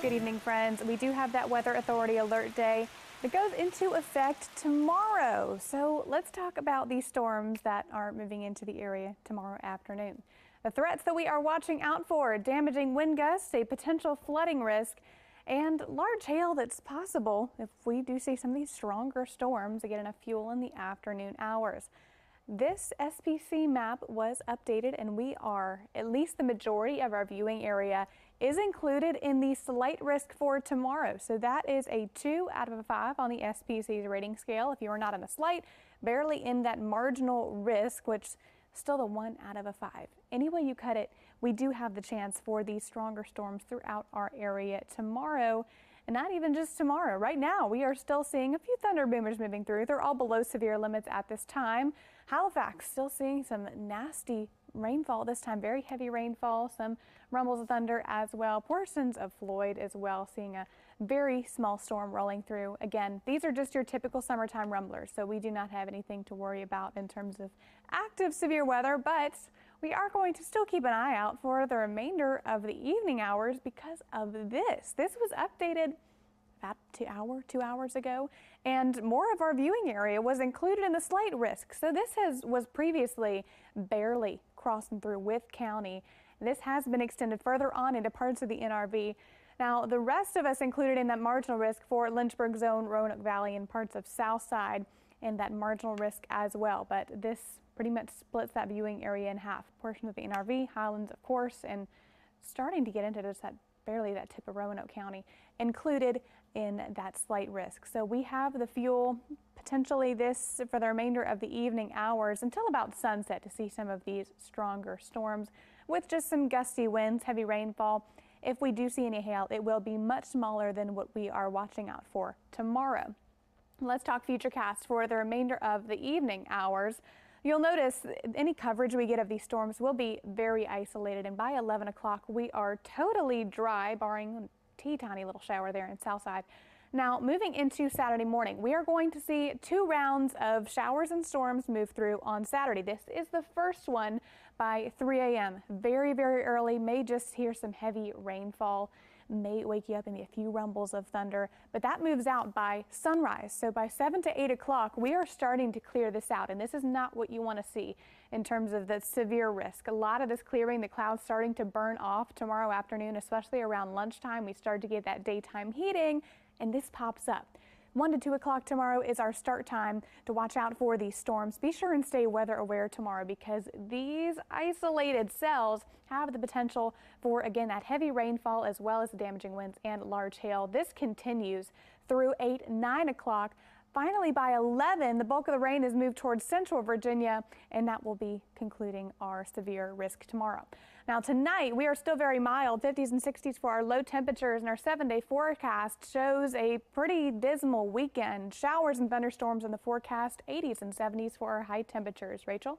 Good evening, friends. We do have that Weather Authority alert day that goes into effect tomorrow. So let's talk about these storms that are moving into the area tomorrow afternoon. The threats that we are watching out for: damaging wind gusts, a potential flooding risk, and large hail that's possible if we do see some of these stronger storms to get enough fuel in the afternoon hours. This SPC map was updated, and we are, at least the majority of our viewing area is included in the slight risk for tomorrow. So that is a 2 out of a 5 on the SPC's rating scale. If you are not in a slight, barely in that marginal risk, which still the 1 out of a 5. Any way you cut it, we do have the chance for these stronger storms throughout our area tomorrow. And not even just tomorrow. Right now, we are still seeing a few thunder boomers moving through. They're all below severe limits at this time. Halifax still seeing some nasty rainfall this time, very heavy rainfall, some rumbles of thunder as well. Portions of Floyd as well, seeing a very small storm rolling through. Again, these are just your typical summertime rumblers, so we do not have anything to worry about in terms of active severe weather, but we are going to still keep an eye out for the remainder of the evening hours because of this. This was updated about 2 hours ago, and more of our viewing area was included in the slight risk. So this was previously barely crossing through Wythe County. This has been extended further on into parts of the NRV. Now, the rest of us included in that marginal risk for Lynchburg Zone, Roanoke Valley, and parts of Southside, and that marginal risk as well. But this pretty much splits that viewing area in half. Portions of the NRV, Highlands, of course, and starting to get into just that barely that tip of Roanoke County included in that slight risk. So we have the fuel potentially this for the remainder of the evening hours until about sunset to see some of these stronger storms with just some gusty winds, heavy rainfall. If we do see any hail, it will be much smaller than what we are watching out for tomorrow. Let's talk Futurecast for the remainder of the evening hours. You'll notice any coverage we get of these storms will be very isolated, and by 11 o'clock we are totally dry, barring a teeny-tiny little shower there in Southside. Now, moving into Saturday morning, we are going to see 2 rounds of showers and storms move through on Saturday. This is the first one by 3 a.m. Very, very early. May just hear some heavy rainfall. May wake you up and be a few rumbles of thunder, but that moves out by sunrise. So by 7 to 8 o'clock, we are starting to clear this out, and this is not what you want to see in terms of the severe risk. A lot of this clearing, the clouds starting to burn off tomorrow afternoon, especially around lunchtime. We start to get that daytime heating, and this pops up. 1 to 2 o'clock tomorrow is our start time to watch out for these storms. Be sure and stay weather aware tomorrow because these isolated cells have the potential for, again, that heavy rainfall as well as the damaging winds and large hail. This continues through 8, 9 o'clock. Finally, by 11, the bulk of the rain is moved towards central Virginia, and that will be concluding our severe risk tomorrow. Now, tonight, we are still very mild, 50s and 60s for our low temperatures, and our 7-day forecast shows a pretty dismal weekend. Showers and thunderstorms in the forecast, 80s and 70s for our high temperatures. Rachel?